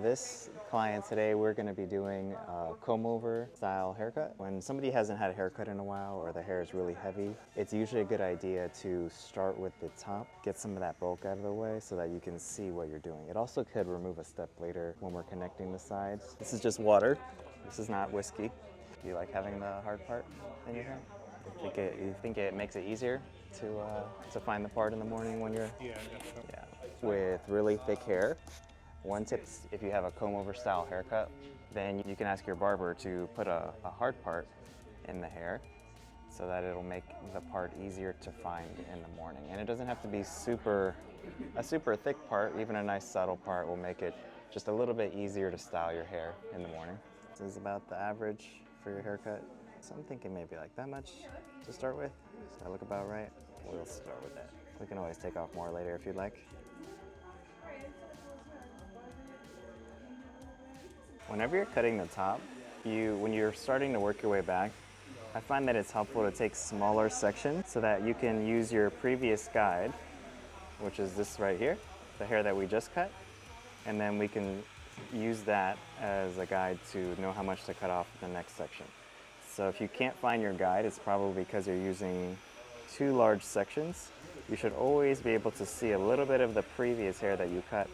For this client today, we're going to be doing a comb over style haircut. When somebody hasn't had a haircut in a while or the hair is really heavy, it's usually a good idea to start with the top, get some of that bulk out of the way so that you can see what you're doing. It also could remove a step later when we're connecting the sides. This is just water. This is not whiskey. Do you like having the hard part in your hair? You think it makes it easier to find the part in the morning when you're... Yeah, I guess so. Yeah. With really thick hair, one tip, if you have a comb over style haircut, then you can ask your barber to put a hard part in the hair so that it'll make the part easier to find in the morning. And it doesn't have to be a super thick part. Even a nice subtle part will make it just a little bit easier to style your hair in the morning. This is about the average for your haircut. So I'm thinking maybe like that much to start with. Does that look about right? We'll start with that. We can always take off more later if you'd like. Whenever you're cutting the top, when you're starting to work your way back, I find that it's helpful to take smaller sections so that you can use your previous guide, which is this right here, the hair that we just cut, and then we can use that as a guide to know how much to cut off the next section. So if you can't find your guide, it's probably because you're using too large sections. You should always be able to see a little bit of the previous hair that you cut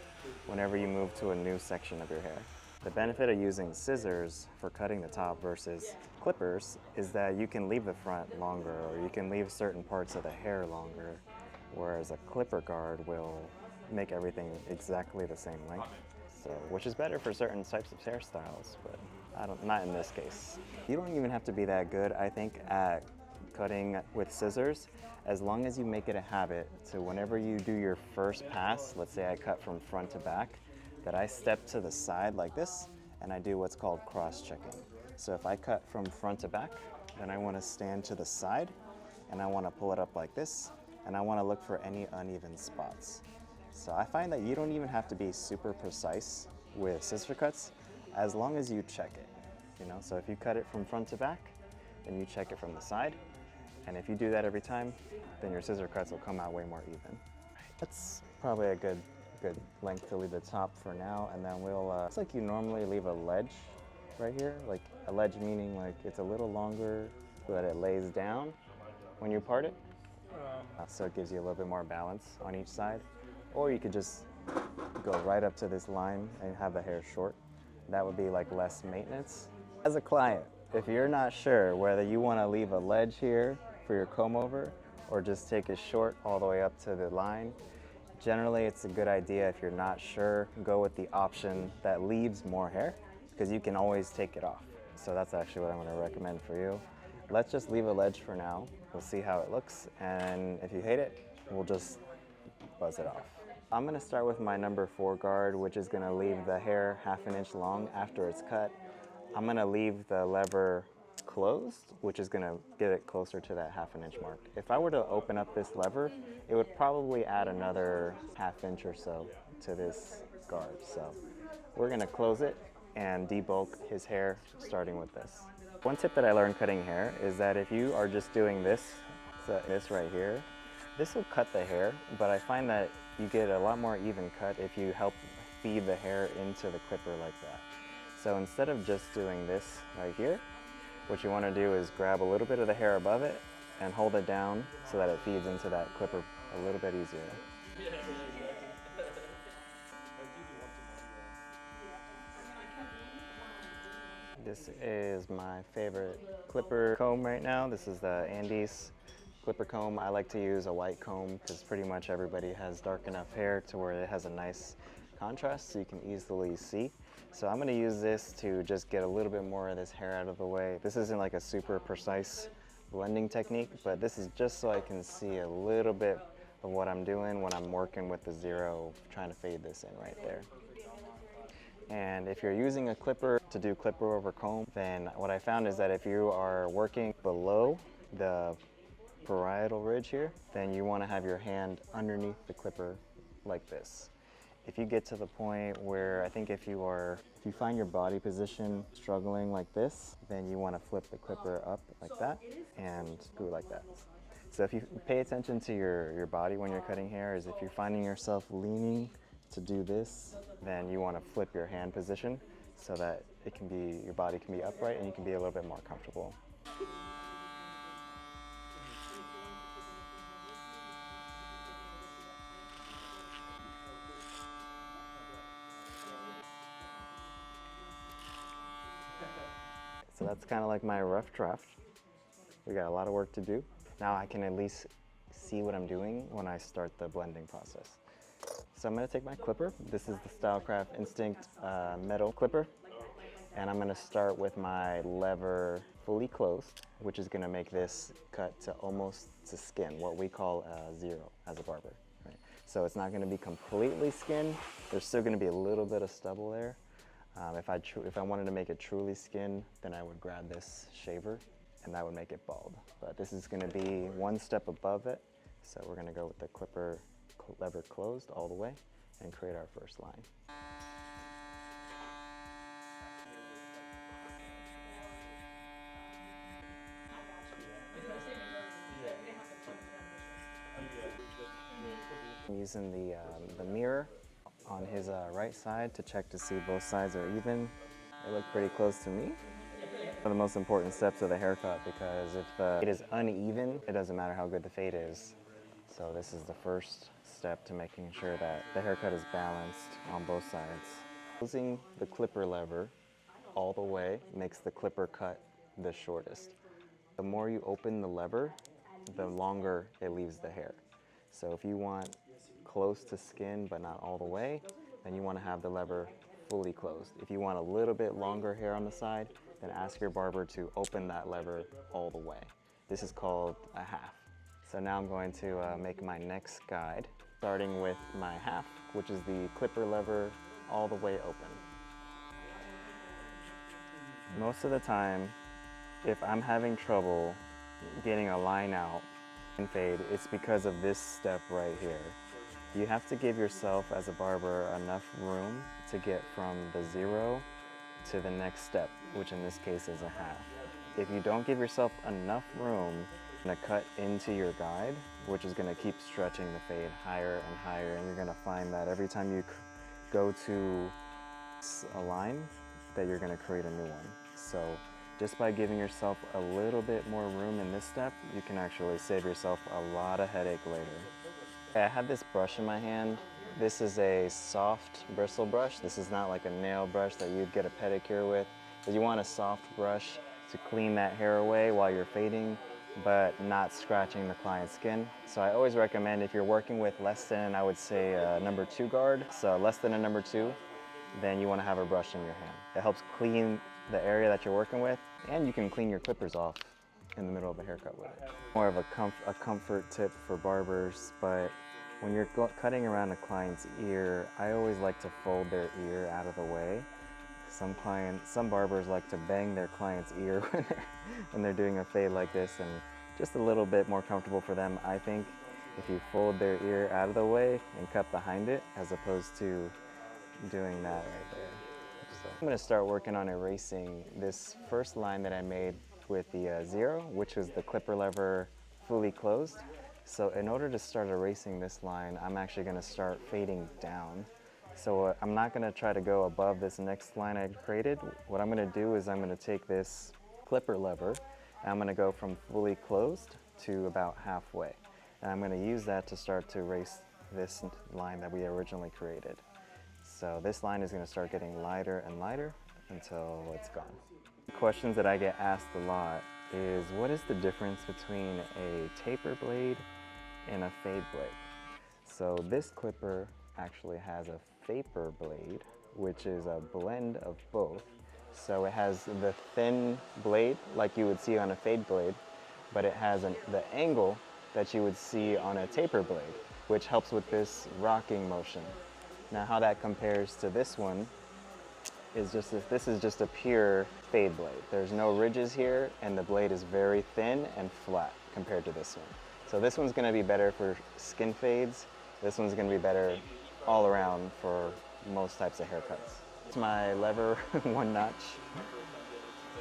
whenever you move to a new section of your hair. The benefit of using scissors for cutting the top versus clippers is that you can leave the front longer, or you can leave certain parts of the hair longer, whereas a clipper guard will make everything exactly the same length. So, which is better for certain types of hairstyles, but not in this case. You don't even have to be that good, I think, at cutting with scissors, as long as you make it a habit to whenever you do your first pass, let's say I cut from front to back, that I step to the side like this and I do what's called cross-checking. So if I cut from front to back, then I want to stand to the side and I want to pull it up like this, and I want to look for any uneven spots. So I find that you don't even have to be super precise with scissor cuts as long as you check it. So if you cut it from front to back, then you check it from the side. And if you do that every time, then your scissor cuts will come out way more even. That's probably a good length to leave the top for now, and then it's like you normally leave a ledge right here, like a ledge meaning like it's a little longer so that it lays down when you part it. So it gives you a little bit more balance on each side. Or you could just go right up to this line and have the hair short. That would be like less maintenance. As a client, if you're not sure whether you want to leave a ledge here for your comb over or just take it short all the way up to the line, generally it's a good idea, if you're not sure, go with the option that leaves more hair, because you can always take it off. So that's actually what I'm going to recommend for you. Let's just leave a ledge for now. We'll see how it looks, and if you hate it, we'll just buzz it off. I'm going to start with my number 4 guard, which is going to leave the hair 1/2 inch long after it's cut. I'm going to leave the lever closed, which is going to get it closer to that 1/2 inch mark. If I were to open up this lever, it would probably add another 1/2 inch or so to this guard. So we're going to close it and debulk his hair starting with this. One tip that I learned cutting hair is that if you are just doing this right here, this will cut the hair, but I find that you get a lot more even cut if you help feed the hair into the clipper like that. So instead of just doing this right here, what you want to do is grab a little bit of the hair above it and hold it down so that it feeds into that clipper a little bit easier. This is my favorite clipper comb right now. This is the Andes clipper comb. I like to use a white comb because pretty much everybody has dark enough hair to where it has a nice contrast so you can easily see. So I'm going to use this to just get a little bit more of this hair out of the way. This isn't like a super precise blending technique, but this is just so I can see a little bit of what I'm doing when I'm working with the zero, trying to fade this in right there. And if you're using a clipper to do clipper over comb, then what I found is that if you are working below the parietal ridge here, then you want to have your hand underneath the clipper like this. If you get to the point where I think if you find your body position struggling like this, then you want to flip the clipper up like that and screw like that. So if you pay attention to your body when you're cutting hair, is if you're finding yourself leaning to do this, then you want to flip your hand position so that it can be, your body can be upright and you can be a little bit more comfortable. So that's kind of like my rough draft. We got a lot of work to do. Now I can at least see what I'm doing when I start the blending process. So I'm gonna take my clipper. This is the Stylecraft Instinct metal clipper. And I'm gonna start with my lever fully closed, which is gonna make this cut to almost to skin, what we call zero as a barber. Right? So it's not gonna be completely skin. There's still gonna be a little bit of stubble there. If I wanted to make it truly skin, then I would grab this shaver and that would make it bald. But this is gonna be one step above it. So we're gonna go with the clipper lever closed all the way and create our first line. I'm using the mirror on his right side to check to see both sides are even. They look pretty close to me. One of the most important steps of the haircut, because if it is uneven, it doesn't matter how good the fade is. So this is the first step to making sure that the haircut is balanced on both sides. Closing the clipper lever all the way makes the clipper cut the shortest. The more you open the lever, the longer it leaves the hair. So if you want close to skin but not all the way, then you want to have the lever fully closed. If you want a little bit longer hair on the side, then ask your barber to open that lever all the way. This is called a half. So now I'm going to make my next guide, starting with my half, which is the clipper lever all the way open. Most of the time, if I'm having trouble getting a line out and fade, it's because of this step right here. You have to give yourself as a barber enough room to get from the zero to the next step, which in this case is a half. If you don't give yourself enough room to cut into your guide, which is going to keep stretching the fade higher and higher, and you're going to find that every time you go to a line, that you're going to create a new one. So just by giving yourself a little bit more room in this step, you can actually save yourself a lot of headache later. I have this brush in my hand. This is a soft bristle brush. This is not like a nail brush that you'd get a pedicure with. But you want a soft brush to clean that hair away while you're fading, but not scratching the client's skin. So I always recommend, if you're working with less than, I would say, a number 2 guard, so less than a number 2, then you want to have a brush in your hand. It helps clean the area that you're working with, and you can clean your clippers off in the middle of a haircut with it. More of a comfort tip for barbers, but when you're cutting around a client's ear, I always like to fold their ear out of the way. Some barbers like to bang their client's ear when they're doing a fade like this, and just a little bit more comfortable for them, I think, if you fold their ear out of the way and cut behind it, as opposed to doing that right there. So I'm going to start working on erasing this first line that I made with the zero, which was the clipper lever fully closed. So in order to start erasing this line, I'm actually going to start fading down. So I'm not going to try to go above this next line I created. What I'm going to do is I'm going to take this clipper lever and I'm going to go from fully closed to about halfway. And I'm going to use that to start to erase this line that we originally created. So this line is going to start getting lighter and lighter until it's gone. Questions that I get asked a lot is, what is the difference between a taper blade and a fade blade? So this clipper actually has a vapor blade, which is a blend of both. So it has the thin blade like you would see on a fade blade, but it has the angle that you would see on a taper blade, which helps with this rocking motion. Now how that compares to this one is this is just a pure fade blade. There's no ridges here, and the blade is very thin and flat compared to this one. So this one's gonna be better for skin fades. This one's gonna be better all around for most types of haircuts. It's my lever one notch.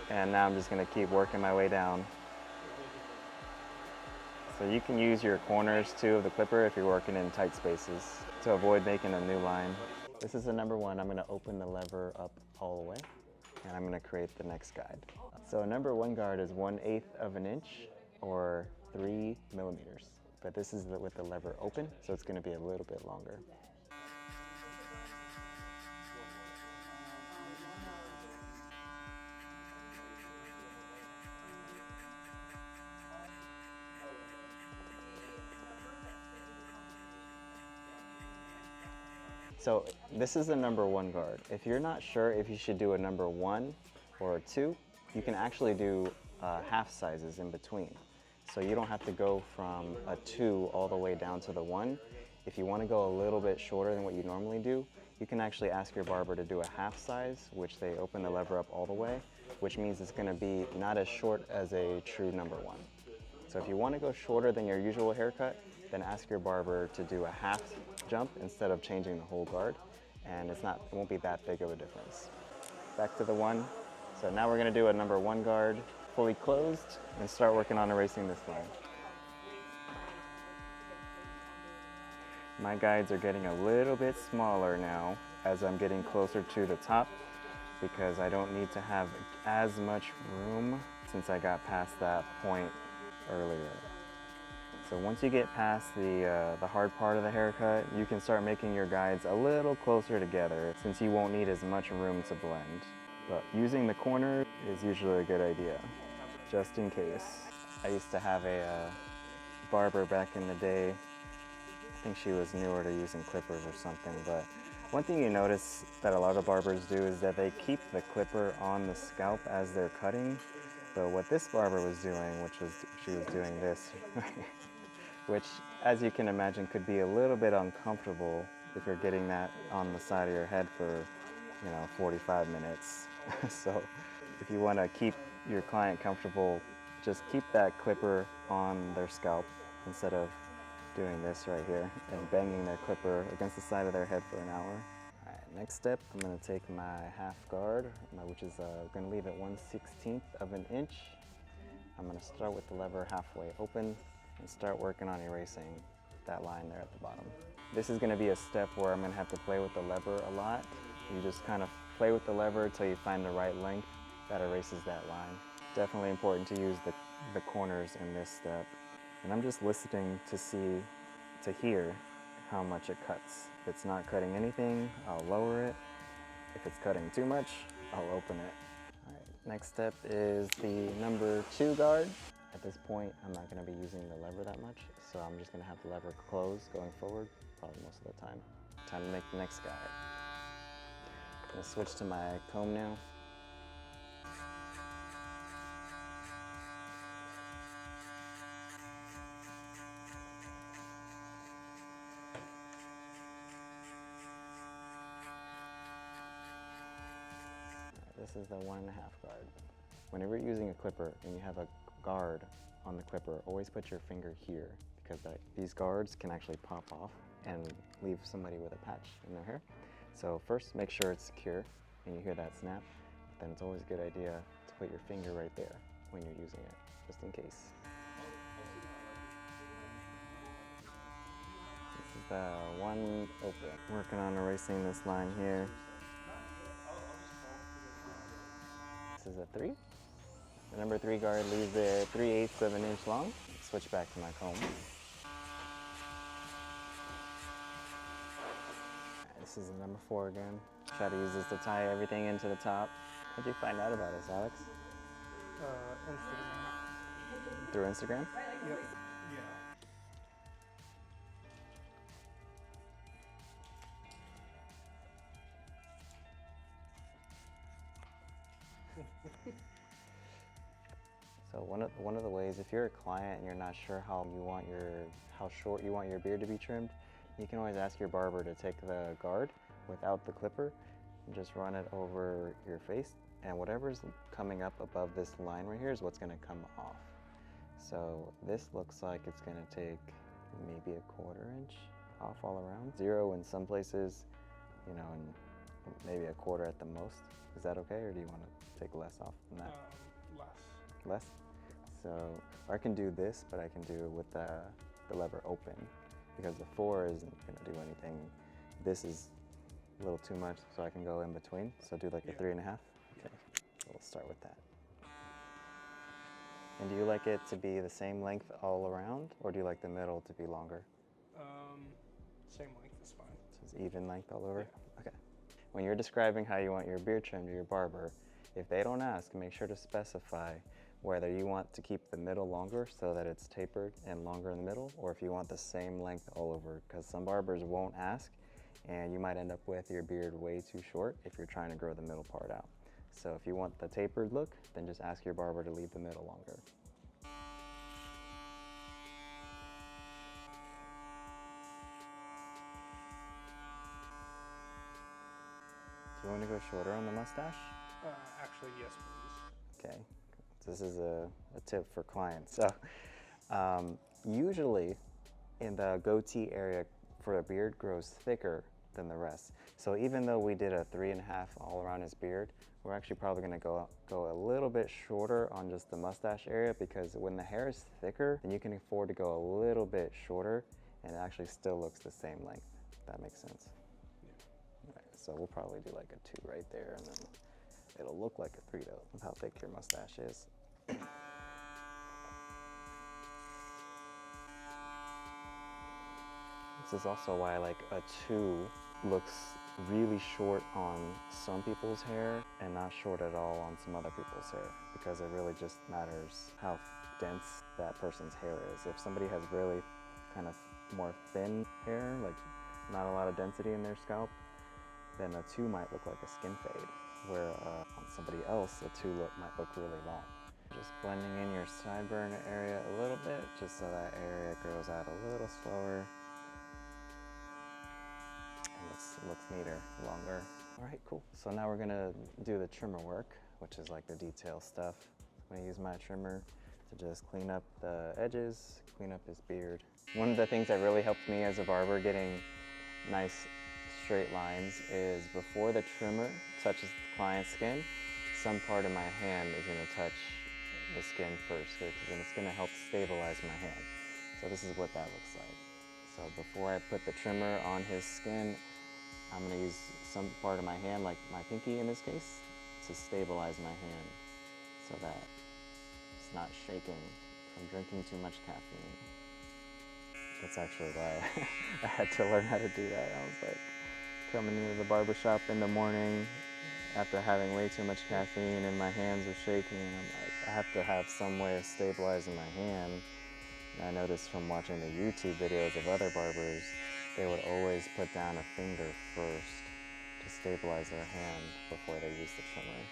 And now I'm just gonna keep working my way down. So you can use your corners too of the clipper if you're working in tight spaces to avoid making a new line. This is the number one. I'm gonna open the lever up all the way and I'm gonna create the next guide. So a number one guard is 1/8 of an inch or 3 millimeters. But this is with the lever open, so it's gonna be a little bit longer. So this is the number one guard. If you're not sure if you should do a number one or a two, you can actually do half sizes in between. So you don't have to go from a two all the way down to the one. If you want to go a little bit shorter than what you normally do, you can actually ask your barber to do a half size, which they open the lever up all the way, which means it's going to be not as short as a true number one. So if you want to go shorter than your usual haircut, then ask your barber to do a half jump instead of changing the whole guard, and it won't be that big of a difference. Back to the one. So now we're going to do a number one guard fully closed and start working on erasing this line. My guides are getting a little bit smaller now as I'm getting closer to the top because I don't need to have as much room since I got past that point earlier. So once you get past the hard part of the haircut, you can start making your guides a little closer together since you won't need as much room to blend. But using the corner is usually a good idea, just in case. I used to have a barber back in the day. I think she was newer to using clippers or something, but one thing you notice that a lot of barbers do is that they keep the clipper on the scalp as they're cutting. But what this barber was doing, she was doing this, which as you can imagine could be a little bit uncomfortable if you're getting that on the side of your head for 45 minutes. So if you want to keep your client comfortable, just keep that clipper on their scalp instead of doing this right here and banging their clipper against the side of their head for an hour. All right, next step, I'm going to take my half guard, which is going to leave it 1/16 of an inch. I'm going to start with the lever halfway open and start working on erasing that line there at the bottom. This is going to be a step where I'm going to have to play with the lever a lot. You just kind of play with the lever until you find the right length that erases that line. Definitely important to use the corners in this step. And I'm just listening to hear how much it cuts. If it's not cutting anything, I'll lower it. If it's cutting too much, I'll open it. All right, next step is the number two guard. At this point, I'm not going to be using the lever that much, so I'm just going to have the lever closed going forward, probably most of the time. Time to make the next guide. I'm going to switch to my comb now. This is the 1.5 guard. Whenever you're using a clipper and you have a guard on the clipper, always put your finger here because these guards can actually pop off and leave somebody with a patch in their hair. So first make sure it's secure and you hear that snap, then it's always a good idea to put your finger right there when you're using it, just in case. This is the one open. Working on erasing this line here. This is a 3. The number 3 guard leaves it 3/8 of an inch long. Switch back to my comb. This is the number 4 again. Try to use this to tie everything into the top. How did you find out about us, Alex? Instagram. Through Instagram? Yep. Yeah. So one of the ways, if you're a client and you're not sure how short you want your beard to be trimmed, you can always ask your barber to take the guard without the clipper and just run it over your face, and whatever's coming up above this line right here is what's going to come off. So this looks like it's going to take maybe 1/4 inch off all around. 0 in some places, and maybe 1/4 at the most. Is that okay, or do you want to take less off than that? Less. Less? So, or I can do this, but I can do it with the lever open because the 4 isn't gonna do anything. This is a little too much, so I can go in between. So do like a 3.5. Okay, so we'll start with that. And do you like it to be the same length all around, or do you like the middle to be longer? Same length is fine. So it's even length all over? Yeah. Okay. When you're describing how you want your beard trimmed to your barber, if they don't ask, make sure to specify whether you want to keep the middle longer so that it's tapered and longer in the middle, or if you want the same length all over, because some barbers won't ask, and you might end up with your beard way too short if you're trying to grow the middle part out. So if you want the tapered look, then just ask your barber to leave the middle longer. Do you want to go shorter on the mustache? Actually, yes, please. Okay, this is a tip for clients. So usually in the goatee area for a beard grows thicker than the rest. So even though we did a 3.5 all around his beard, we're actually probably gonna go a little bit shorter on just the mustache area, because when the hair is thicker, then you can afford to go a little bit shorter and it actually still looks the same length, if that makes sense. Yeah. Right, so we'll probably do like a 2 right there, and then it'll look like a 3 though, with how thick your mustache is. This is also why like a 2 looks really short on some people's hair and not short at all on some other people's hair, because it really just matters how dense that person's hair is. If somebody has really kind of more thin hair, like not a lot of density in their scalp, then a 2 might look like a skin fade, where on somebody else, a 2 might look really long. Just blending in your sideburn area a little bit, just so that area grows out a little slower. And looks neater, longer. All right, cool. So now we're gonna do the trimmer work, which is like the detail stuff. I'm gonna use my trimmer to just clean up the edges, clean up his beard. One of the things that really helped me as a barber getting nice straight lines is before the trimmer touches the client's skin, some part of my hand is gonna touch the skin first, because then it's gonna help stabilize my hand. So this is what that looks like. So before I put the trimmer on his skin, I'm gonna use some part of my hand, like my pinky in this case, to stabilize my hand so that it's not shaking from drinking too much caffeine. That's actually why I had to learn how to do that. I was like coming into the barbershop in the morning after having way too much caffeine and my hands were shaking, and I'm like, I have to have some way of stabilizing my hand. And I noticed from watching the YouTube videos of other barbers, they would always put down a finger first to stabilize their hand before they use the trimmer.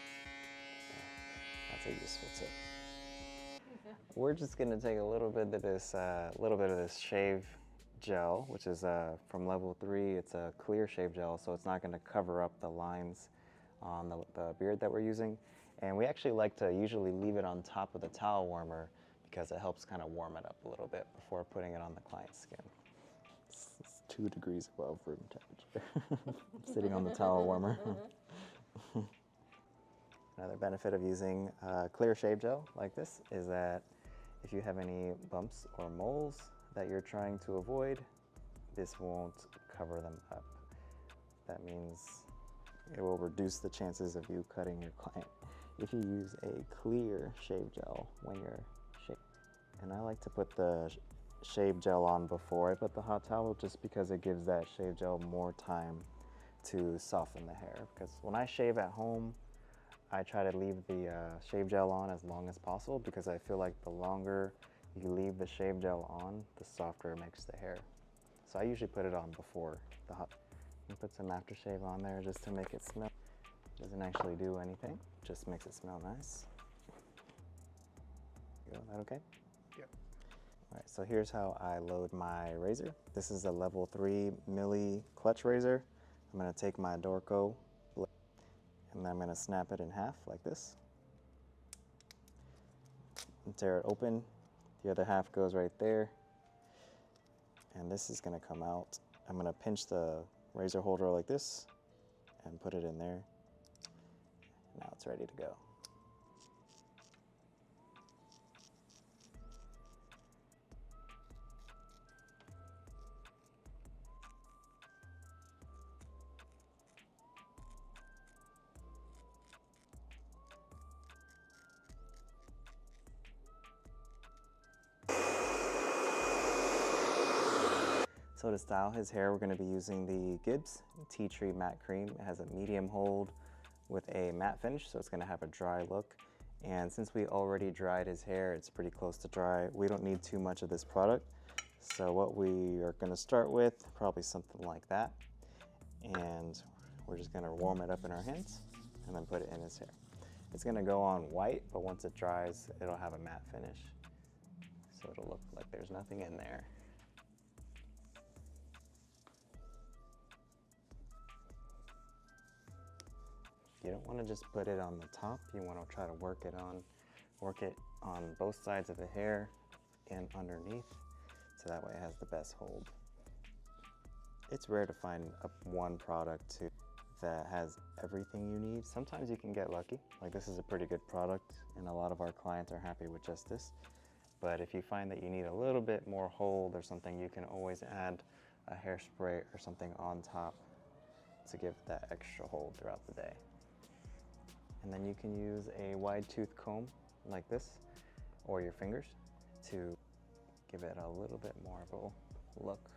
That's a useful tip. We're just gonna take a little bit of this shave gel, which is from level 3. It's a clear shave gel, so it's not gonna cover up the lines on the beard that we're using. And we actually like to usually leave it on top of the towel warmer, because it helps kind of warm it up a little bit before putting it on the client's skin. It's 2 degrees above room temperature. Sitting on the towel warmer. Another benefit of using clear shave gel like this is that if you have any bumps or moles that you're trying to avoid, this won't cover them up. That means it will reduce the chances of you cutting your client if you use a clear shave gel when you're shaving. And I like to put the shave gel on before I put the hot towel, just because it gives that shave gel more time to soften the hair. Because when I shave at home, I try to leave the shave gel on as long as possible, because I feel like the longer you leave the shave gel on, the softer it makes the hair. So I usually put it on before the hot. You put some aftershave on there just to make it smell. It doesn't actually do anything, just makes it smell nice. Is that okay? Yep. All right, so here's how I load my razor. This is a level 3 milli clutch razor. I'm gonna take my Dorco and then I'm gonna snap it in half like this. And tear it open. The other half goes right there. And this is gonna come out. I'm gonna pinch the razor holder like this and put it in there. Now it's ready to go. So to style his hair, we're going to be using the Gibbs Tea Tree Matte Cream. It has a medium hold with a matte finish, so it's going to have a dry look. And since we already dried his hair, it's pretty close to dry. We don't need too much of this product. So what we are going to start with, probably something like that. And we're just going to warm it up in our hands and then put it in his hair. It's going to go on white, but once it dries, it'll have a matte finish. So it'll look like there's nothing in there. You don't want to just put it on the top. You want to try to work it on both sides of the hair and underneath, so that way it has the best hold. It's rare to find one product that has everything you need. Sometimes you can get lucky. Like, this is a pretty good product, and a lot of our clients are happy with just this. But if you find that you need a little bit more hold or something, you can always add a hairspray or something on top to give that extra hold throughout the day. And then you can use a wide tooth comb like this, or your fingers, to give it a little bit more of a look.